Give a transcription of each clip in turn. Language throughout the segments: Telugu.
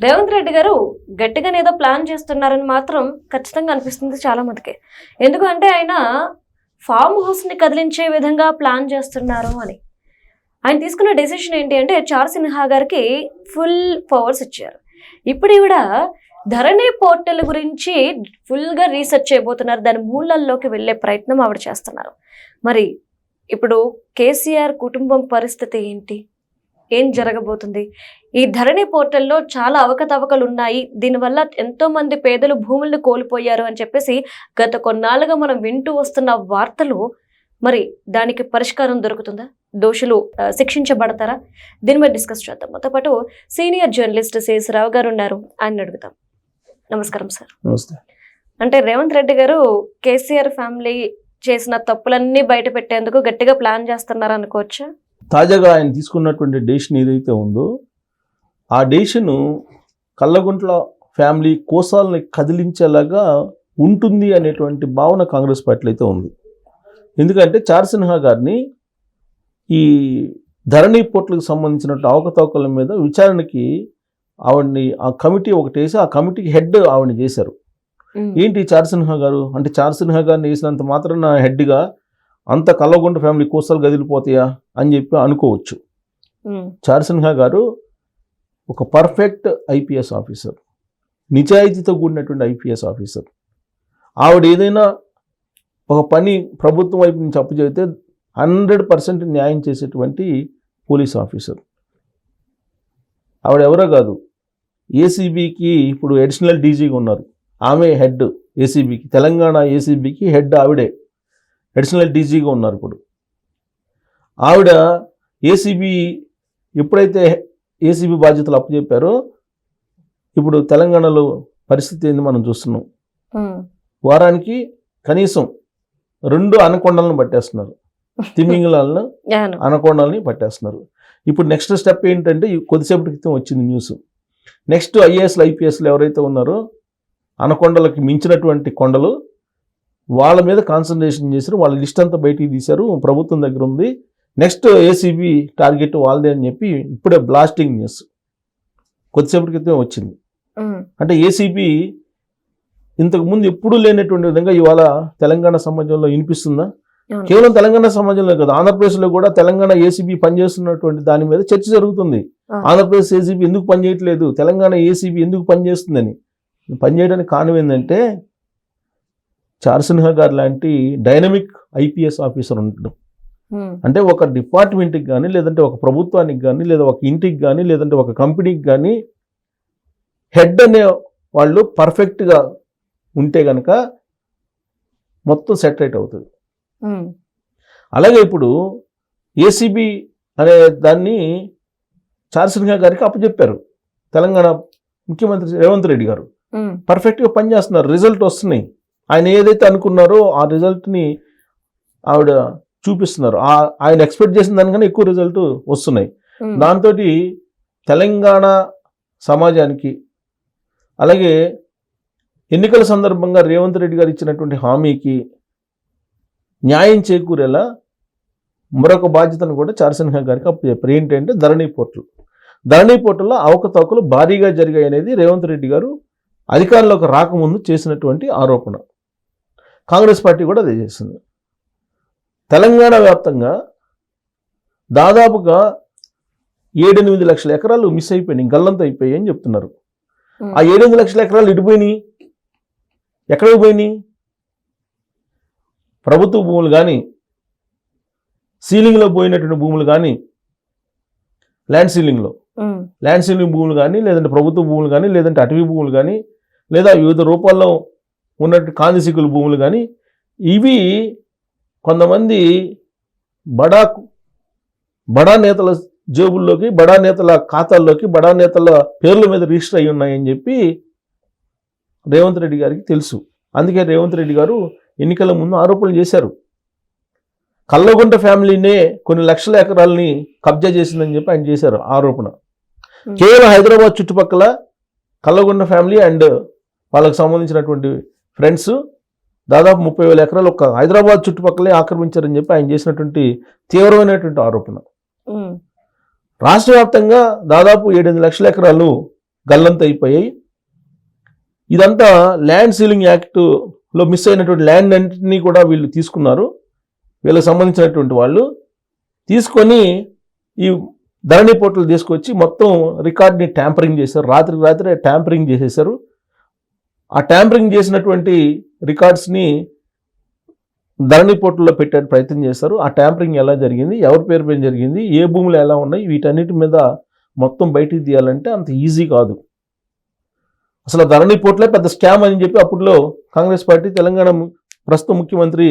రేవంత్ రెడ్డి గారు గట్టిగానే ఏదో ప్లాన్ చేస్తున్నారని మాత్రం ఖచ్చితంగా అనిపిస్తుంది చాలా మందికి. ఎందుకంటే ఆయన ఫామ్ హౌస్ని కదిలించే విధంగా ప్లాన్ చేస్తున్నారు అని. ఆయన తీసుకున్న డెసిషన్ ఏంటి అంటే చార్ సిన్హా గారికి ఫుల్ పవర్స్ ఇచ్చారు. ఇప్పుడు ఈవిడ ధరణి పోర్టల్ గురించి ఫుల్గా రీసెర్చ్ చేయబోతున్నారు. దాని మూలల్లోకి వెళ్ళే ప్రయత్నం ఆవిడ చేస్తున్నారు. మరి ఇప్పుడు కేసీఆర్ కుటుంబం పరిస్థితి ఏంటి, ఏం జరగబోతుంది? ఈ ధరణి పోర్టల్లో చాలా అవకతవకలు ఉన్నాయి, దీనివల్ల ఎంతో మంది పేదలు భూములను కోల్పోయారు అని చెప్పేసి గత కొన్నాళ్ళుగా మనం వింటూ వస్తున్న వార్తలు. మరి దానికి పరిష్కారం దొరుకుతుందా? దోషులు శిక్షించబడతారా? దీని మీద డిస్కస్ చేద్దాం. మాతో పాటు సీనియర్ జర్నలిస్ట్ శేషరావు గారు ఉన్నారు, ఆయన అడుగుతాం. నమస్కారం సార్. నమస్తే. అంటే రేవంత్ రెడ్డి గారు కేసీఆర్ ఫ్యామిలీ చేసిన తప్పులన్నీ బయట పెట్టేందుకు గట్టిగా ప్లాన్ చేస్తున్నారు అనుకోవచ్చా? తాజాగా ఆయన తీసుకున్నటువంటి డెసిషన్ ఏదైతే ఉందో ఆ డెసిషన్ కల్లగుంట్ల ఫ్యామిలీ కోసాలని కదిలించేలాగా ఉంటుంది అనేటువంటి భావన కాంగ్రెస్ పార్టీలో అయితే ఉంది. ఎందుకంటే చార్ సిన్హా గారిని ఈ ధరణి పోర్టల్కి సంబంధించినట్టు అవకతవకల మీద విచారణకి ఆవిడ్ని ఆ కమిటీ ఒకటి వేసి ఆ కమిటీకి హెడ్ ఆవిడని చేశారు. ఏంటి చార్ సిన్హా గారు అంటే చార్ సిన్హా గారిని వేసినంత మాత్రాన హెడ్గా అంత కల్లగుంట ఫ్యామిలీ కోసాలు గదిలిపోతాయా అని చెప్పి అనుకోవచ్చు. చార్ సిన్హా గారు ఒక పర్ఫెక్ట్ ఐపీఎస్ ఆఫీసర్, నిజాయితీతో కూడినటువంటి ఐపీఎస్ ఆఫీసర్. ఆవిడ ఏదైనా ఒక పని ప్రభుత్వం వైపు నుంచి అప్పు చెబితే 100% న్యాయం చేసేటువంటి పోలీస్ ఆఫీసర్. ఆవిడ ఎవరో కాదు, ఏసీబీకి ఇప్పుడు అడిషనల్ డీజీగా ఉన్నారు. ఆమె హెడ్ ఏసీబీకి, తెలంగాణ ఏసీబీకి హెడ్ ఆవిడే, అడిషనల్ డీజీగా ఉన్నారు. ఇప్పుడు ఆవిడ ఏసీబీ ఎప్పుడైతే ఏసీబీ బాధ్యతలు అప్పచెప్పారో ఇప్పుడు తెలంగాణలో పరిస్థితి ఏంది మనం చూస్తున్నాం. వారానికి కనీసం 2 అనకొండలను పట్టేస్తున్నారు, తిమింగలాలను అనకొండల్ని పట్టేస్తున్నారు. ఇప్పుడు నెక్స్ట్ స్టెప్ ఏంటంటే కొద్దిసేపటి క్రితం వచ్చింది న్యూస్. నెక్స్ట్ ఐఏఎస్లు ఐపీఎస్లు ఎవరైతే ఉన్నారో అనకొండలకి మించినటువంటి కొండలు వాళ్ళ మీద కాన్సన్ట్రేషన్ చేశారు. వాళ్ళ లిస్ట్ అంతా బయటికి తీశారు, ప్రభుత్వం దగ్గర ఉంది. నెక్స్ట్ ఏసీబీ టార్గెట్ వాళ్ళదే అని చెప్పి ఇప్పుడే బ్లాస్టింగ్ న్యూస్ కొద్దిసేపటి క్రితం వచ్చింది. అంటే ఏసీబీ ఇంతకుముందు ఎప్పుడూ లేనటువంటి విధంగా ఇవాళ తెలంగాణ సమాజంలో వినిపిస్తుందా? కేవలం తెలంగాణ సమాజంలో కాదు, ఆంధ్రప్రదేశ్లో కూడా తెలంగాణ ఏసీబీ పనిచేస్తున్నటువంటి దాని మీద చర్చ జరుగుతుంది. ఆంధ్రప్రదేశ్ ఏసీబీ ఎందుకు పనిచేయట్లేదు, తెలంగాణ ఏసీబీ ఎందుకు పనిచేస్తుందని. పనిచేయడానికి కారణం ఏంటంటే చార్ సిన్హా గారు లాంటి డైనమిక్ ఐపీఎస్ ఆఫీసర్ ఉండడం. అంటే ఒక డిపార్ట్మెంట్కి కానీ, లేదంటే ఒక ప్రభుత్వానికి కానీ, లేదా ఒక ఇంటికి కానీ, లేదంటే ఒక కంపెనీకి కానీ హెడ్ అనే వాళ్ళు పర్ఫెక్ట్గా ఉంటే కనుక మొత్తం సెటరేట్ అవుతుంది. అలాగే ఇప్పుడు ఏసీబీ అనే దాన్ని చార్ సిన్హా గారికి అప్పచెప్పారు. తెలంగాణ ముఖ్యమంత్రి రేవంత్ రెడ్డి గారు పర్ఫెక్ట్గా పనిచేస్తున్నారు, రిజల్ట్ వస్తున్నాయి. ఆయన ఏదైతే అనుకున్నారో ఆ రిజల్ట్ని ఆవిడ చూపిస్తున్నారు. ఆయన ఎక్స్పెక్ట్ చేసిన దానికన్నా ఎక్కువ రిజల్ట్ వస్తున్నాయి. దాంతో తెలంగాణ సమాజానికి, అలాగే ఎన్నికల సందర్భంగా రేవంత్ రెడ్డి గారు ఇచ్చినటువంటి హామీకి న్యాయం చేకూరేలా మరొక బాధ్యతను కూడా చార్ సిన్హా గారికి అప్పచెప్పారు. ఏంటంటే ధరణి పోర్టల్. ధరణి పోర్టల్లో అవకతవకలు భారీగా జరిగాయి అనేది రేవంత్ రెడ్డి గారు అధికారంలోకి రాకముందు చేసినటువంటి ఆరోపణ. కాంగ్రెస్ పార్టీ కూడా అదే చేసింది. తెలంగాణ వ్యాప్తంగా దాదాపుగా 7-8 లక్షల ఎకరాలు మిస్ అయిపోయినాయి, గల్లంత అయిపోయాయి అని చెప్తున్నారు. ఆ 7-8 లక్షల ఎకరాలు ఇటుపోయినాయి, ఎక్కడికి పోయినాయి? ప్రభుత్వ భూములు కానీ, సీలింగ్లో పోయినటువంటి భూములు కానీ, ల్యాండ్ సీలింగ్ భూములు కానీ, లేదంటే ప్రభుత్వ భూములు కానీ, లేదంటే అటవీ భూములు కానీ, లేదా వివిధ రూపాల్లో ఉన్నట్టు కాందిసికుల భూములు కానీ, ఇవి కొంతమంది బడా నేతల జేబుల్లోకి, బడా నేతల ఖాతాల్లోకి, బడా నేతల పేర్ల మీద రిజిస్టర్ అయి ఉన్నాయని చెప్పి రేవంత్ రెడ్డి గారికి తెలుసు. అందుకే రేవంత్ రెడ్డి గారు ఎన్నికల ముందు ఆరోపణలు చేశారు. కల్లగుంట ఫ్యామిలీనే కొన్ని లక్షల ఎకరాలని కబ్జా చేసిందని చెప్పి ఆయన చేశారు ఆరోపణ. కేవలం హైదరాబాద్ చుట్టుపక్కల కల్లగుంట ఫ్యామిలీ అండ్ వాళ్ళకి సంబంధించినటువంటి ఫ్రెండ్స్ దాదాపు 30,000 ఎకరాలు ఒక్క హైదరాబాద్ చుట్టుపక్కలే ఆక్రమించారని చెప్పి ఆయన చేసినటువంటి తీవ్రమైనటువంటి ఆరోపణ. రాష్ట్ర వ్యాప్తంగా దాదాపు 7-8 లక్షల ఎకరాలు గల్లంత అయిపోయాయి. ఇదంతా ల్యాండ్ సీలింగ్ యాక్ట్లో మిస్ అయినటువంటి ల్యాండ్ అన్నింటినీ కూడా వీళ్ళు తీసుకున్నారు. వీళ్ళకి సంబంధించినటువంటి వాళ్ళు తీసుకొని ఈ ధరణి పోర్టల్ తీసుకొచ్చి మొత్తం రికార్డ్ని ట్యాంపరింగ్ చేశారు. రాత్రి ట్యాంపరింగ్ చేసేసారు. ఆ ట్యాంపరింగ్ చేసినటువంటి రికార్డ్స్ని ధరణి పోర్టల్లో పెట్టే ప్రయత్నం చేస్తారు. ఆ ట్యాంపరింగ్ ఎలా జరిగింది, ఎవరి పేరు పైన జరిగింది, ఏ భూములు ఎలా ఉన్నాయి, వీటన్నిటి మీద మొత్తం బయటికి తీయాలంటే అంత ఈజీ కాదు. అసలు ధరణి పోర్టలే పెద్ద స్కామ్ అని చెప్పి అప్పట్లో కాంగ్రెస్ పార్టీ తెలంగాణ ప్రస్తుత ముఖ్యమంత్రి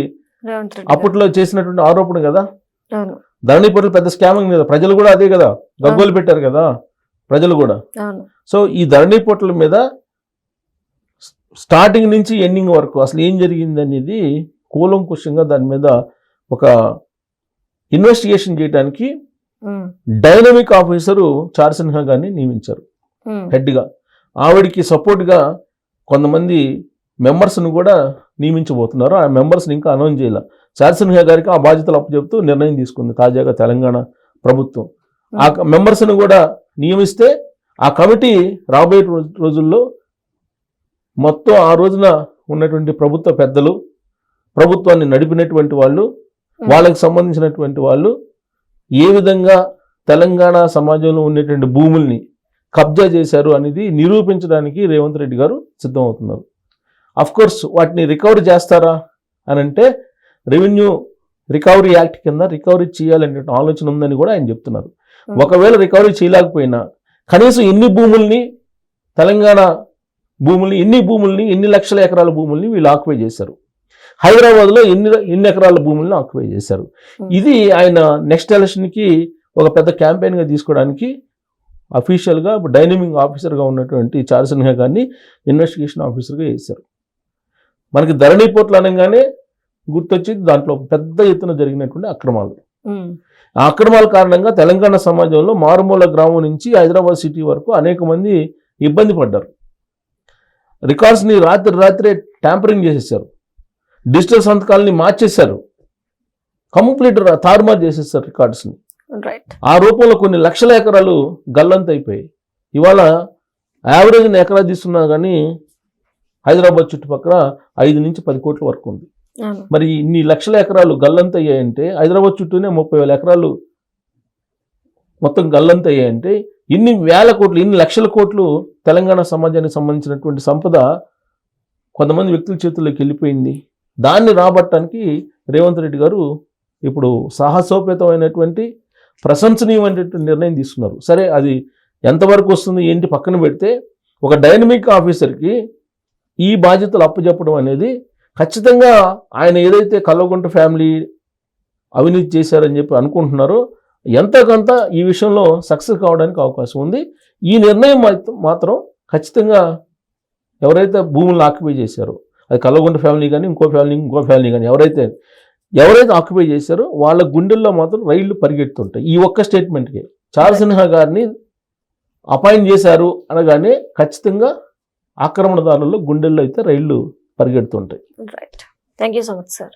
రేవంత్ రెడ్డి అప్పట్లో చేసినటువంటి ఆరోపణ కదా. అవును ధరణి పోర్టల్ పెద్ద స్కామ్ అని కదా, ప్రజలు కూడా అదే కదా గగ్గోలు పెట్టారు కదా ప్రజలు కూడా. అవును సో ఈ ధరణి పోర్టల్ మీద స్టార్టింగ్ నుంచి ఎండింగ్ వరకు అసలు ఏం జరిగింది అనేది కూలంకుషంగా దాని మీద ఒక ఇన్వెస్టిగేషన్ చేయడానికి డైనమిక్ ఆఫీసరు చార్సిన్హా గారిని నియమించారు హెడ్గా. ఆవిడికి సపోర్ట్గా కొంతమంది మెంబర్స్ను కూడా నియమించబోతున్నారు. ఆ మెంబర్స్ని ఇంకా అనౌన్స్ చేయాల. చార్సిన్హా గారికి ఆ బాధ్యతలు అప్పచెప్తూ నిర్ణయం తీసుకుంది తాజాగా తెలంగాణ ప్రభుత్వం. ఆ మెంబర్స్ను కూడా నియమిస్తే ఆ కమిటీ రాబోయే రోజుల్లో మొత్తం ఆ రోజున ఉన్నటువంటి ప్రభుత్వ పెద్దలు, ప్రభుత్వాన్ని నడిపినటువంటి వాళ్ళు, వాళ్ళకి సంబంధించినటువంటి వాళ్ళు ఏ విధంగా తెలంగాణ సమాజంలో ఉండేటువంటి భూముల్ని కబ్జా చేశారు అనేది నిరూపించడానికి రేవంత్ రెడ్డి గారు సిద్ధమవుతున్నారు. కోర్స్ వాటిని రికవరీ చేస్తారా అని అంటే రెవెన్యూ రికవరీ యాక్ట్ కింద రికవరీ చేయాలనే ఆలోచన ఉందని కూడా ఆయన చెప్తున్నారు. ఒకవేళ రికవరీ చేయలేకపోయినా కనీసం ఎన్ని భూముల్ని, తెలంగాణ భూముల్ని, ఎన్ని లక్షల ఎకరాల భూముల్ని వీళ్ళు ఆక్యుపై చేశారు, హైదరాబాద్లో ఎన్ని ఎకరాల భూములను ఆక్యుపై చేశారు. ఇది ఆయన నెక్స్ట్ ఎలక్షన్కి ఒక పెద్ద క్యాంపెయిన్గా తీసుకోవడానికి అఫీషియల్గా డైనమిక్ ఆఫీసర్గా ఉన్నటువంటి చార్సిన్హా గారిని ఇన్వెస్టిగేషన్ ఆఫీసర్గా వేశారు. మనకి ధరణి పోర్టల్ అనగానే గుర్తొచ్చి దాంట్లో పెద్ద ఎత్తున జరిగినటువంటి అక్రమాలు. ఆ అక్రమాల కారణంగా తెలంగాణ సమాజంలో మారుమూల గ్రామం నుంచి హైదరాబాద్ సిటీ వరకు అనేక మంది ఇబ్బంది పడ్డారు. రికార్డ్స్ని రాత్రే ట్యాంపరింగ్ చేసేసారు. డిజిటల్ సంతకాలని మార్చేశారు. కంప్లీట్ తారుమారు చేసేసారు రికార్డ్స్ని. ఆ రూపంలో కొన్ని లక్షల ఎకరాలు గల్లంత అయిపోయాయి. ఇవాళ యావరేజ్ ఎకరా తీసుకున్నా కానీ హైదరాబాద్ చుట్టుపక్కల 5 నుంచి 10 కోట్ల వరకు ఉంది. మరి ఇన్ని లక్షల ఎకరాలు గల్లంత అయ్యాయంటే, హైదరాబాద్ చుట్టూనే 30,000 ఎకరాలు మొత్తం గల్లంత అయ్యాయంటే, ఇన్ని వేల కోట్లు, ఇన్ని లక్షల కోట్లు తెలంగాణ సమాజానికి సంబంధించినటువంటి సంపద కొంతమంది వ్యక్తుల చేతుల్లోకి వెళ్ళిపోయింది. దాన్ని రాబట్టడానికి రేవంత్ రెడ్డి గారు ఇప్పుడు సాహసోపేతమైనటువంటి ప్రశంసనీయమైనటువంటి నిర్ణయం తీసుకున్నారు. సరే, అది ఎంతవరకు వస్తుంది ఏంటి పక్కన పెడితే, ఒక డైనమిక్ ఆఫీసర్కి ఈ బాధ్యతలు అప్పచెప్పడం అనేది ఖచ్చితంగా ఆయన ఏదైతే కల్వకుంట్ల ఫ్యామిలీ అవినీతి చేశారని చెప్పి అనుకుంటున్నారో ఎంతకంత ఈ విషయంలో సక్సెస్ కావడానికి అవకాశం ఉంది. ఈ నిర్ణయం మాత్రం ఖచ్చితంగా ఎవరైతే భూములను ఆక్యుపై చేశారో, అది కల్వకుంట్ల ఫ్యామిలీ కానీ ఇంకో ఫ్యామిలీ కానీ ఎవరైతే ఆక్యుపై చేశారో వాళ్ళ గుండెల్లో మాత్రం రైళ్లు పరిగెడుతుంటాయి. ఈ ఒక్క స్టేట్మెంట్కి చార్సిన్హా గారిని అపాయింట్ చేశారు అనగానే ఖచ్చితంగా ఆక్రమణదారుల్లో గుండెల్లో అయితే రైళ్లు పరిగెడుతుంటాయి. Right. Thank you so much sir.